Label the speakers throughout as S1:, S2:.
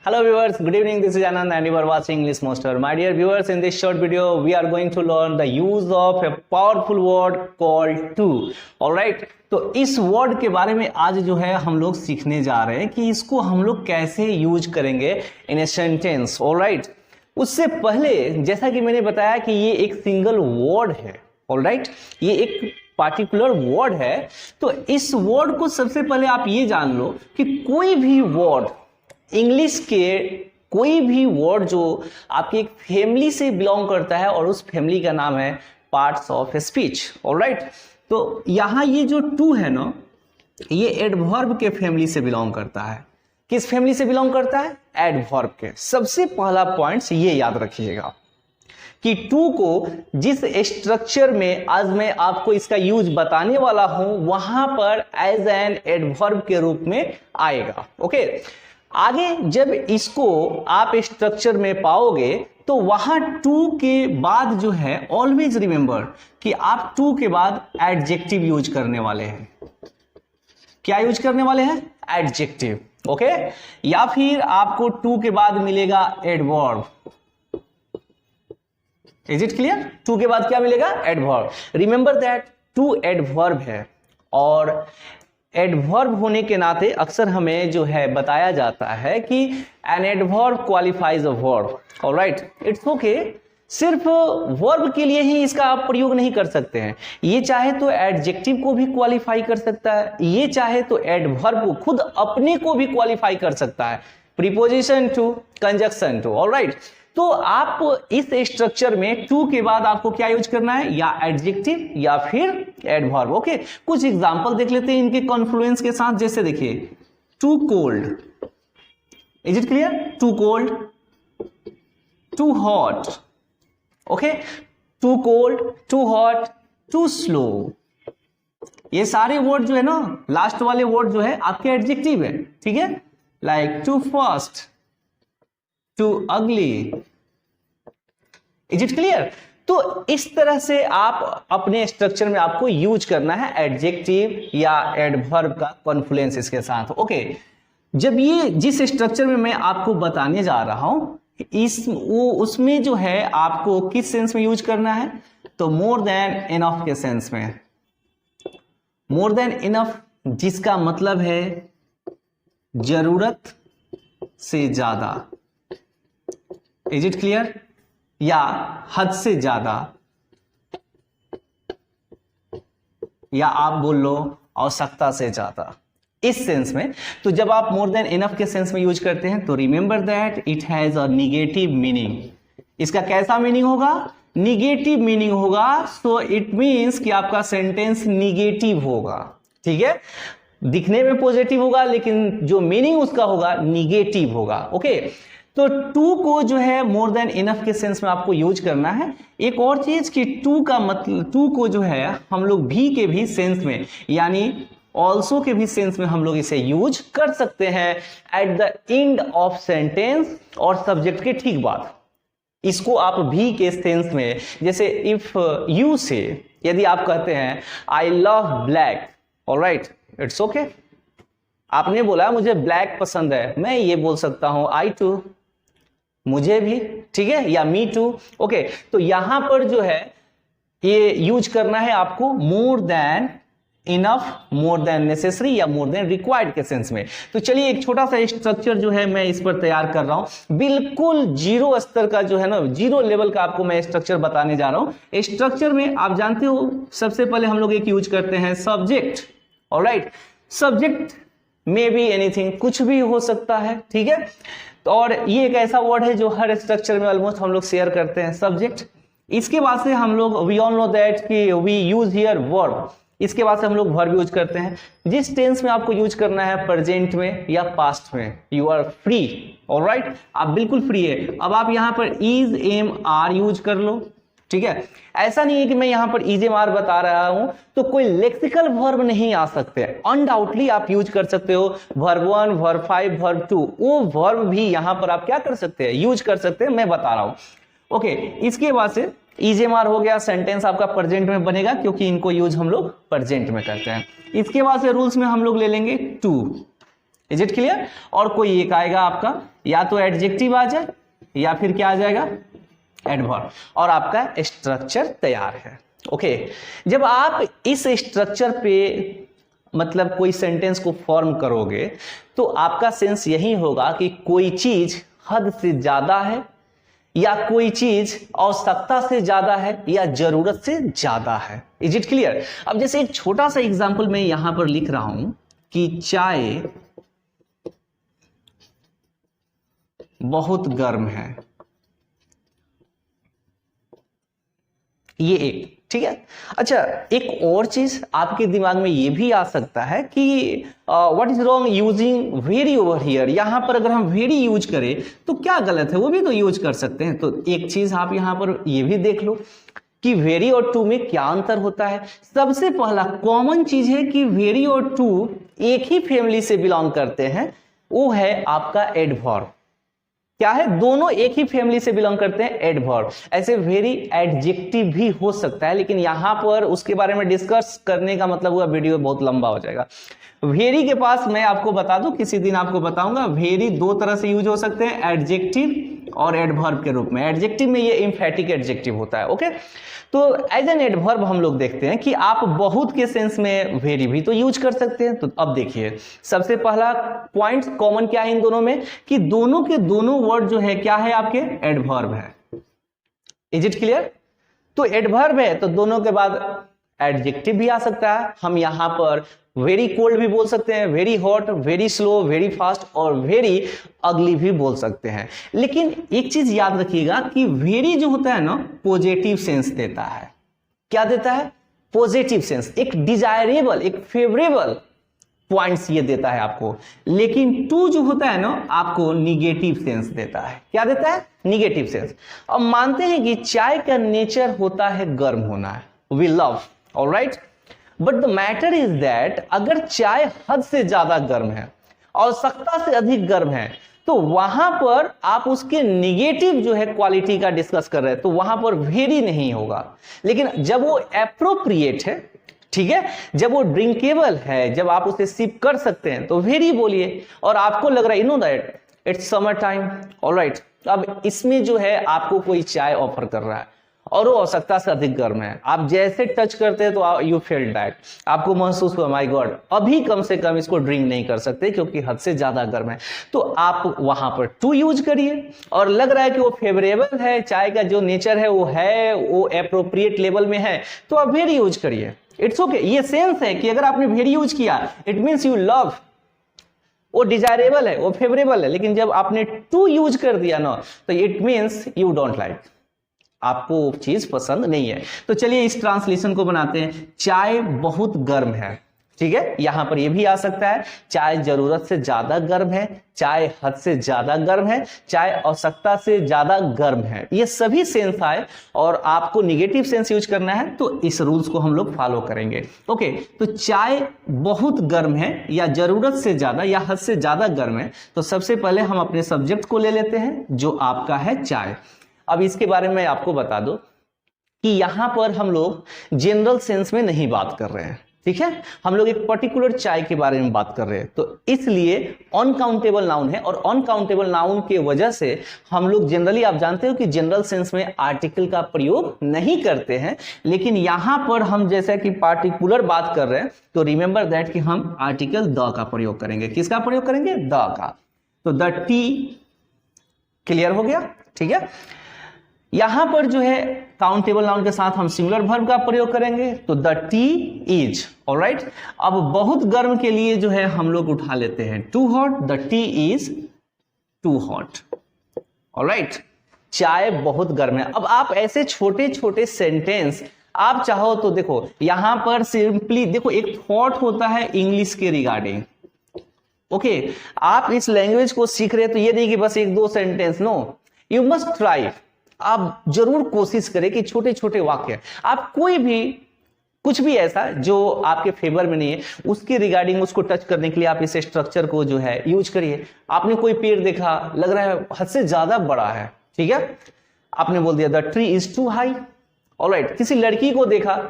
S1: Hello viewers, good evening. This is Anand and you are watching English Master. My dear viewers, in this short video, we are going to learn the use of a powerful word called to. Alright, तो इस word के बारे में आज जो है हम लोग सीखने जा रहे हैं कि इसको हम लोग कैसे यूज करेंगे इन ए सेंटेंस. ऑलराइट, उससे पहले जैसा कि मैंने बताया कि ये एक सिंगल वर्ड है. ऑलराइट, ये एक पार्टिकुलर वर्ड है. तो इस वर्ड को सबसे पहले आप ये जान लो कि कोई भी वर्ड इंग्लिश के कोई भी वर्ड जो आपकी एक फैमिली से बिलोंग करता है और उस फैमिली का नाम है पार्ट्स ऑफ स्पीच. ऑलराइट, तो यहां ये जो टू है ना, ये एडवर्ब के फैमिली से बिलोंग करता है. किस फैमिली से बिलोंग करता है? एडवर्ब के. सबसे पहला पॉइंट ये याद रखिएगा कि टू को जिस स्ट्रक्चर में आज मैं आपको इसका यूज बताने वाला हूं वहां पर एज एन एडवर्ब के रूप में आएगा. ओके, आगे जब इसको आप स्ट्रक्चर में पाओगे तो वहां टू के बाद जो है ऑलवेज रिमेंबर कि आप टू के बाद एडजेक्टिव यूज करने वाले हैं. क्या यूज करने वाले हैं? एडजेक्टिव. ओके, या फिर आपको टू के बाद मिलेगा adverb. Is it clear? Too के बाद क्या मिलेगा? Adverb. Remember that too adverb है और एडवर्ब होने के नाते अक्सर हमें जो है बताया जाता है कि an adverb qualifies a verb. Alright, it's okay. सिर्फ वर्ब के लिए ही इसका आप प्रयोग नहीं कर सकते हैं. ये चाहे तो एडजेक्टिव को भी क्वालिफाई कर सकता है, ये चाहे तो एडवर्ब को खुद अपने को भी क्वालिफाई कर सकता है. Preposition to, conjunction to. Alright, तो आप इस स्ट्रक्चर में टू के बाद आपको क्या यूज करना है? या एडजेक्टिव या फिर एडवर्ब. ओके, कुछ एग्जांपल देख लेते हैं इनके कॉन्फ्लुएंस के साथ. जैसे देखिए, too cold. Is it clear? Too cold, too hot. Okay, too cold, too hot, too slow. ये सारे वर्ड जो है ना, लास्ट वाले वर्ड जो है आपके एडजेक्टिव है. ठीक है, लाइक टू फास्ट, टू अगली. Is it clear? तो इस तरह से आप अपने स्ट्रक्चर में आपको यूज करना है एडजेक्टिव या एडवर्ब का कॉन्फ्लुएंस इसके साथ. ओके, जब ये जिस स्ट्रक्चर में मैं आपको बताने जा रहा हूं उसमें जो है आपको किस सेंस में यूज करना है? तो मोर देन इनफ के सेंस में. मोर देन इनफ जिसका मतलब है जरूरत से ज्यादा. Is it clear? या हद से ज्यादा, या आप बोल लो आवश्यकता से ज्यादा, इस सेंस में. तो जब आप मोर देन इनफ के सेंस में यूज करते हैं तो remember that it has a negative meaning. इसका कैसा मीनिंग होगा? निगेटिव मीनिंग होगा. सो इट मीन्स कि आपका सेंटेंस निगेटिव होगा. ठीक है, दिखने में पॉजिटिव होगा लेकिन जो मीनिंग उसका होगा निगेटिव होगा. ओके, तो टू को जो है मोर देन इनफ के सेंस में आपको यूज करना है. एक और चीज कि टू का मतलब, टू को जो है हम लोग भी के भी सेंस में यानी ऑल्सो के भी सेंस में हम लोग इसे यूज कर सकते हैं at the end of sentence और सब्जेक्ट के ठीक बाद. इसको आप भी के सेंस में, जैसे इफ यू से, यदि आप कहते हैं I love black. Alright, it's okay. आपने बोला मुझे ब्लैक पसंद है, मैं ये बोल सकता हूं आई टू, मुझे भी. ठीक है, या मी टू. ओके, तो यहां पर जो है ये यूज करना है आपको more than enough, more than necessary या मोर देन रिक्वायर्ड के सेंस में. तो चलिए एक छोटा सा स्ट्रक्चर जो है मैं इस पर तैयार कर रहा हूं. बिल्कुल जीरो स्तर का जो है ना, जीरो लेवल का आपको मैं स्ट्रक्चर बताने जा रहा हूं. स्ट्रक्चर में आप जानते हो सबसे पहले हम लोग एक यूज करते हैं subject. Alright, subject may be anything, कुछ भी हो सकता है. ठीक है, तो और ये एक ऐसा वर्ड है जो हर स्ट्रक्चर में ऑलमोस्ट हम लोग शेयर करते हैं, सब्जेक्ट. इसके बाद से हम लोग वी ऑल नो दैट कि वी यूज हियर वर्ब. इसके बाद से हम लोग वर्ब यूज करते हैं. जिस टेंस में आपको यूज करना है, प्रेजेंट में या पास्ट में, यू आर फ्री. ऑलराइट, आप बिल्कुल फ्री है. अब आप यहां पर इज, एम, आर यूज कर लो. ठीक है, ऐसा नहीं है कि मैं यहां पर इजेमार बता रहा हूं तो कोई लेक्सिकल वर्ब नहीं आ सकते. अनडाउटली आप यूज कर सकते हो वर्ब 1, वर्ब 5, वर्ब 2. वो वर्ब भी यहां पर आप क्या कर सकते हैं? यूज कर सकते हैं. मैं बता रहा हूं. ओके, इसके बाद से इजेमार हो गया, सेंटेंस आपका प्रेजेंट में बनेगा क्योंकि इनको यूज हम लोग प्रेजेंट में करते हैं. इसके बाद से रूल्स में हम लोग ले लेंगे टू. Is it clear? और कोई एक आएगा आपका, या तो एडजेक्टिव आ जाए या फिर क्या आ जाएगा, एडवर्ब, और आपका स्ट्रक्चर तैयार है। ओके, जब आप इस स्ट्रक्चर पे मतलब कोई सेंटेंस को फॉर्म करोगे तो आपका सेंस यही होगा कि कोई चीज हद से ज्यादा है, या कोई चीज आवश्यकता से ज्यादा है, या जरूरत से ज्यादा है। Is it clear? अब जैसे एक छोटा सा एग्जांपल मैं यहां पर लिख रहा हूं कि चाय बहुत गर्म है, ये एक, ठीक है। अच्छा, एक और चीज आपके दिमाग में ये भी आ सकता है कि what is wrong using very over here, यहां पर अगर हम वेरी यूज करें तो क्या गलत है, वो भी तो यूज कर सकते हैं। तो एक चीज आप यहां पर ये भी देख लो कि वेरी और टू में क्या अंतर होता है। सबसे पहला कॉमन चीज है कि वेरी और टू एक ही फैमिली से बिलोंग करते हैं, वो है आपका एडवर्ब। क्या है? दोनों एक ही फैमिली से बिलोंग करते हैं, एडवर्ब। ऐसे वेरी एडजेक्टिव भी हो सकता है, लेकिन यहां पर उसके बारे में डिस्कस करने का मतलब हुआ वीडियो बहुत लंबा हो जाएगा। वेरी के पास मैं आपको बता दूं, किसी दिन आपको बताऊंगा, वेरी दो तरह से यूज हो सकते हैं, एडजेक्टिव और एडवर्ब के रूप में। एडजेक्टिव में ये एम्फेटिक एडजेक्टिव होता है। ओके, तो एज एन एडवर्ब हम लोग देखते हैं कि आप बहुत के सेंस में वेरी भी तो यूज कर सकते हैं। तो अब देखिए, सबसे पहला पॉइंट कॉमन क्या है इन दोनों में, कि दोनों के दोनों वर्ड जो है क्या है आपके, एडवर्ब है। Is it clear? तो एडवर्ब है तो दोनों के बाद एडजेक्टिव भी आ सकता है। हम यहां पर वेरी कोल्ड भी बोल सकते हैं, very hot, very slow, very fast और वेरी अगली भी बोल सकते हैं। लेकिन एक चीज याद रखिएगा कि वेरी जो होता है ना, पॉजिटिव सेंस देता है। क्या देता है? पॉजिटिव सेंस, एक डिजायरेबल, एक फेवरेबल पॉइंट्स ये देता है आपको। लेकिन टू जो होता है ना, आपको निगेटिव सेंस देता है। क्या देता है? Negative sense. अब मानते हैं कि चाय का नेचर होता है गर्म होना है, we love, alright, but the matter is that अगर चाय हद से ज्यादा गर्म है, आवश्यकता से अधिक गर्म है, तो वहां पर आप उसके निगेटिव जो है क्वालिटी का डिस्कस कर रहे हैं, तो वहां पर वेरी नहीं होगा। लेकिन जब वो एप्रोप्रिएट है, ठीक है, जब वो ड्रिंकेबल है, जब आप उसे सिप कर सकते हैं, तो वेरी बोलिए। और आपको लग रहा है, you know that it's summer time, alright, अब इसमें जो है आपको कोई चाय ऑफर कर रहा है और वो आवश्यकता से अधिक गर्म है, आप जैसे टच करते हैं तो यू फील दैट, आपको महसूस हुआ माय गॉड अभी कम से कम इसको ड्रिंक नहीं कर सकते क्योंकि हद से ज्यादा गर्म है। तो आप वहां पर टू यूज करिए, और लग रहा है कि वो फेवरेबल है, चाय का जो नेचर है वो एप्रोप्रिएट लेवल में है, तो आप वेरी यूज करिए। इट्स ओके, ये सेंस है कि अगर आपने वेरी यूज किया इट मीन्स यू लव, वो डिजायरेबल है, वो फेवरेबल है। लेकिन जब आपने टू यूज कर दिया ना, तो it means you don't like, आपको चीज पसंद नहीं है। तो चलिए इस ट्रांसलेशन को बनाते हैं। चाय बहुत गर्म है, ठीक है, यहां पर ये भी आ सकता है, चाय जरूरत से ज्यादा गर्म है, चाय हद से ज्यादा गर्म है, चाय आवश्यकता से ज्यादा गर्म है। ये सभी सेंस आए और आपको निगेटिव सेंस यूज करना है, तो इस रूल्स को हम लोग फॉलो करेंगे। ओके, तो चाय बहुत गर्म है या जरूरत से ज्यादा या हद से ज्यादा गर्म है, तो सबसे पहले हम अपने सब्जेक्ट को ले लेते हैं जो आपका है चाय। अब इसके बारे में आपको बता दो कि यहां पर हम लोग जनरल सेंस में नहीं बात कर रहे हैं, ठीक है, हम लोग एक पर्टिकुलर चाय के बारे में बात कर रहे हैं। तो इसलिए अनकाउंटेबल नाउन है, और अनकाउंटेबल नाउन के वजह से हम लोग जनरली, आप जानते हो कि जनरल सेंस में आर्टिकल का प्रयोग नहीं करते हैं। लेकिन यहां पर हम जैसा कि पार्टिकुलर बात कर रहे हैं, तो रिमेंबर दैट कि हम आर्टिकल द का प्रयोग करेंगे। किसका प्रयोग करेंगे? द का। तो द टी, क्लियर हो गया, ठीक है। यहां पर जो है काउंटेबल नाउन के साथ हम सिंगुलर वर्ब का प्रयोग करेंगे, तो द टी इज, ऑलराइट। अब बहुत गर्म के लिए जो है हम लोग उठा लेते हैं too hot, the tea is too hot, alright. चाय बहुत गर्म है। अब आप ऐसे छोटे छोटे सेंटेंस आप चाहो तो देखो, यहां पर सिंपली देखो, एक थॉट होता है इंग्लिश के रिगार्डिंग। ओके, आप इस लैंग्वेज को सीख रहे हैं तो ये नहीं कि बस एक दो sentence, no, you must try, आप जरूर कोशिश करें कि छोटे छोटे वाक्य, आप कोई भी कुछ भी ऐसा जो आपके फेवर में नहीं है उसके रिगार्डिंग उसको टच करने के लिए आप इस स्ट्रक्चर को जो है यूज करिए। आपने कोई पेड़ देखा, लग रहा है हद से ज्यादा बड़ा है, ठीक है, आपने बोल दिया the tree is too high, alright. किसी लड़की को देखा,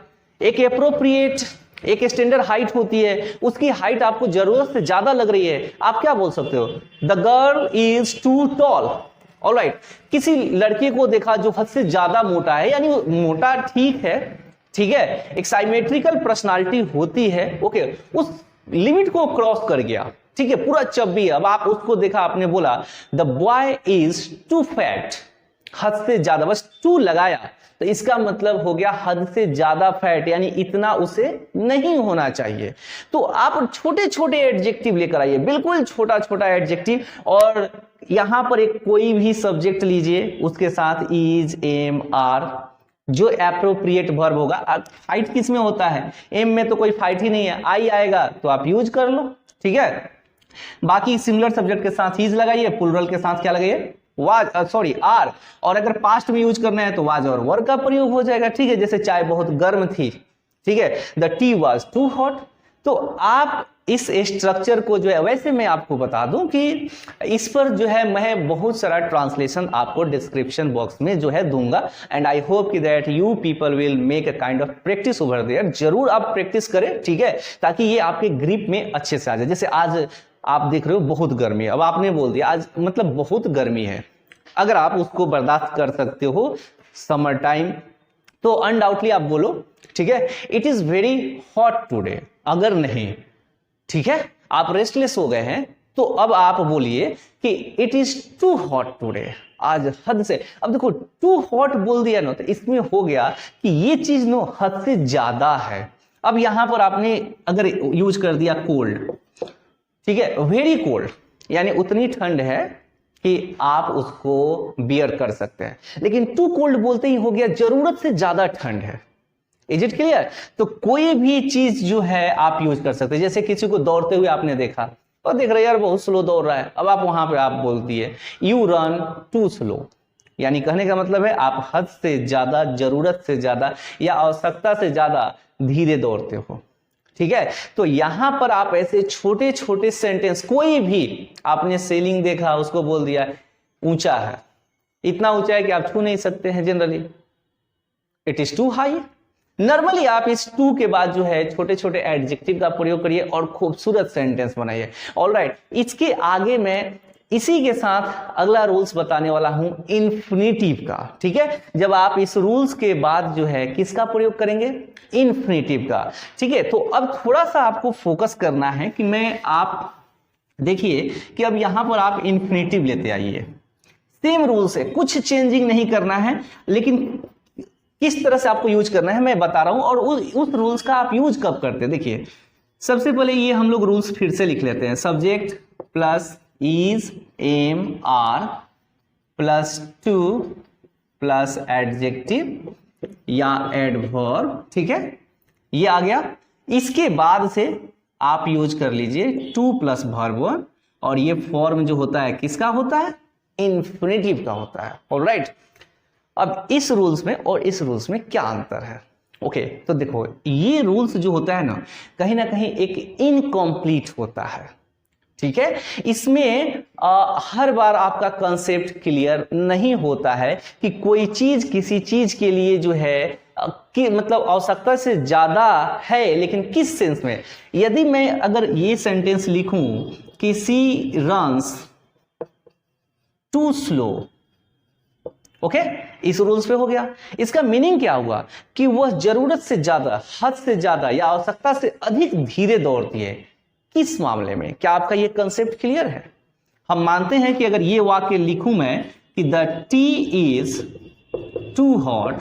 S1: एक एप्रोप्रिएट एक स्टैंडर्ड हाइट होती है, उसकी हाइट आपको जरूरत से ज्यादा लग रही है, आप क्या बोल सकते हो, the girl is too tall. Alright, किसी लड़के को देखा जो हद से ज्यादा मोटा है, यानी मोटा ठीक है, ठीक है, एक साइमेट्रिकल पर्सनालिटी होती है, ओके, उस लिमिट को क्रॉस कर गया, ठीक है, पूरा चब्बी, अब आप उसको देखा, आपने बोला the boy is too fat, हद से ज्यादा, बस टू लगाया तो इसका मतलब हो गया हद से ज्यादा फैट, यानी इतना उसे नहीं होना चाहिए। तो आप छोटे छोटे एडजेक्टिव लेकर आइए, बिल्कुल छोटा छोटा एडजेक्टिव, और यहां पर एक कोई भी सब्जेक्ट लीजिए, उसके साथ इज, एम, आर, जो एप्रोप्रिएट वर्ब होगा। फाइट किस में होता है, एम में तो कोई फाइट ही नहीं है, आई आएगा तो आप यूज कर लो, ठीक है। बाकी सिमिलर सब्जेक्ट के साथ हीज लगाइए, प्लूरल के साथ क्या लगाइए, वाज, सॉरी आर, और अगर पास्ट में यूज करना है तो वाज और वर का प्रयोग हो जाएगा, ठीक है। जैसे चाय बहुत गर्म थी, ठीक है, the tea was too hot. तो आप इस स्ट्रक्चर को जो है, वैसे मैं आपको बता दूं कि इस पर जो है मैं बहुत सारा ट्रांसलेशन आपको डिस्क्रिप्शन बॉक्स में जो है दूंगा, एंड आई होप कि that you people will make a kind of practice over there. जरूर आप प्रैक्टिस करें, ठीक है, ताकि ये आपके ग्रिप में अच्छे से आ जाए। जैसे आज आप देख रहे हो बहुत गर्मी है, अब आपने बोल दिया आज मतलब बहुत गर्मी है, अगर आप उसको बर्दाश्त कर सकते हो समर टाइम, तो अनडाउटली आप बोलो, ठीक है, it is very hot today. अगर नहीं, ठीक है, आप रेस्टलेस हो गए हैं, तो अब आप बोलिए कि it is too hot today, आज हद से। अब देखो टू हॉट बोल दिया ना, तो इसमें हो गया कि ये चीज नो हद से ज्यादा है। अब यहां पर आपने अगर यूज कर दिया कोल्ड, ठीक है, वेरी कोल्ड, यानी उतनी ठंड है कि आप उसको बियर कर सकते हैं, लेकिन टू कोल्ड बोलते ही हो गया जरूरत से ज्यादा ठंड है। Is it clear? तो कोई भी चीज जो है आप यूज कर सकते हैं। जैसे किसी को दौड़ते हुए आपने देखा और देख रहे यार बहुत स्लो दौड़ रहा है, अब आप वहां पे आप बोल दिए यू रन टू स्लो, यानी कहने का मतलब है आप हद से ज्यादा, जरूरत से ज्यादा या आवश्यकता से ज्यादा धीरे दौड़ते हो, ठीक है। तो यहां पर आप ऐसे छोटे छोटे सेंटेंस, कोई भी आपने सेलिंग देखा, उसको बोल दिया ऊंचा है, इतना ऊंचा है कि आप छू नहीं सकते हैं generally, it is too high. Normally आप इस टू के बाद जो है छोटे छोटे एडजेक्टिव का प्रयोग करिए और खूबसूरत सेंटेंस बनाइए। ऑलराइट, इसके आगे मैं इसी के साथ अगला रूल्स बताने वाला हूं इन्फिनिटिव का, ठीक है। जब आप इस रूल्स के बाद जो है किसका प्रयोग करेंगे, इन्फिनिटिव का, ठीक है। तो अब थोड़ा सा आपको फोकस करना है कि मैं, आप देखिए कि अब यहां पर आप इन्फिनिटिव लेते आइए, सेम रूल्स है, कुछ चेंजिंग नहीं करना है, लेकिन किस तरह से आपको यूज करना है मैं बता रहा हूं। और उस रूल्स का आप यूज कब करते हैं, देखिए सबसे पहले ये हम लोग रूल्स फिर से लिख लेते हैं, subject plus is, am, are plus too plus adjective या एडवर्ब, ठीक है, ये आ गया। इसके बाद से आप यूज कर लीजिए टू प्लस वर्ब वन, और ये फॉर्म जो होता है किसका होता है, इन्फिनिटिव का होता है। ऑलराइट, अब इस रूल्स में और इस रूल्स में क्या अंतर है, ओके। तो देखो ये रूल्स जो होता है ना कहीं एक इनकम्प्लीट होता है, ठीक है। इसमें हर बार आपका कंसेप्ट क्लियर नहीं होता है कि कोई चीज किसी चीज के लिए जो है कि मतलब आवश्यकता से ज्यादा है, लेकिन किस सेंस में। यदि मैं अगर ये सेंटेंस लिखूं कि सी रन्स टू स्लो, ओके, इस रूल्स पे हो गया। इसका मीनिंग क्या हुआ कि वह जरूरत से ज्यादा, हद से ज्यादा या आवश्यकता से अधिक धीरे दौड़ती है। किस मामले में, क्या आपका ये कंसेप्ट क्लियर है? हम मानते हैं कि अगर ये वाक्य लिखूं मैं कि the tea is too hot,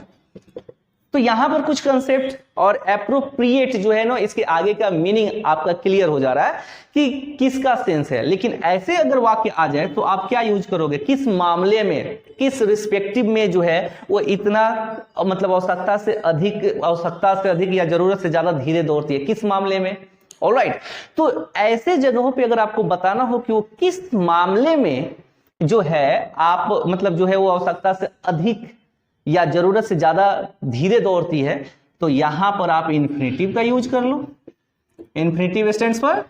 S1: तो यहां पर कुछ कंसेप्ट और एप्रोप्रिएट जो है ना, इसके आगे का मीनिंग आपका क्लियर हो जा रहा है कि किसका सेंस है। लेकिन ऐसे अगर वाक्य आ जाए तो आप क्या यूज करोगे, किस मामले में, किस रिस्पेक्टिव में जो है वो इतना मतलब आवश्यकता से अधिक या जरूरत से ज्यादा धीरे दौड़ती है, किस मामले में। ऑलराइट, तो ऐसे जगहों पे अगर आपको बताना हो कि वो किस मामले में जो है आप मतलब जो है वो आवश्यकता से अधिक या जरूरत से ज्यादा धीरे दौड़ती है, तो यहां पर आप इन्फिनिटिव का यूज कर लो। Infinitive stands for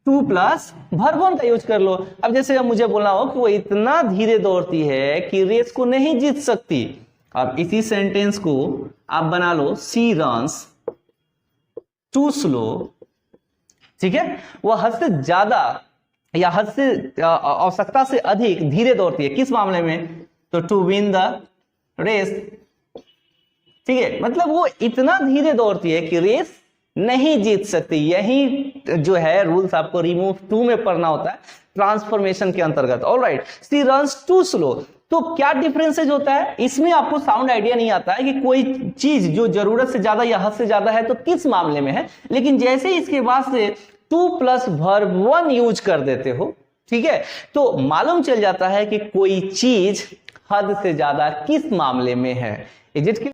S1: to plus verb one का यूज कर लो। अब जैसे अब मुझे बोलना हो कि वो इतना धीरे दौड़ती है कि रेस को नहीं जीत सकती, अब इसी सेंटेंस को आप बना लो सी रन्स टू स्लो, ठीक है, वह हद से ज्यादा या हद से आवश्यकता से अधिक धीरे दौड़ती है, किस मामले में? तो टू विन द रेस, ठीक है, मतलब वो इतना धीरे दौड़ती है कि रेस नहीं जीत सकती। यही जो है रूल्स आपको रिमूव 2 में पढ़ना होता है ट्रांसफॉर्मेशन के अंतर्गत। Alright, she runs too slow. तो क्या डिफरेंसेज होता है इसमें? आपको साउंड आइडिया नहीं आता है कि कोई चीज जो जरूरत से ज्यादा या हद से ज्यादा है तो किस मामले में है, लेकिन जैसे ही इसके बाद से 2 प्लस वर्ब 1 यूज कर देते हो, ठीक है, तो मालूम चल जाता है कि कोई चीज हद से ज्यादा किस मामले में है। Is it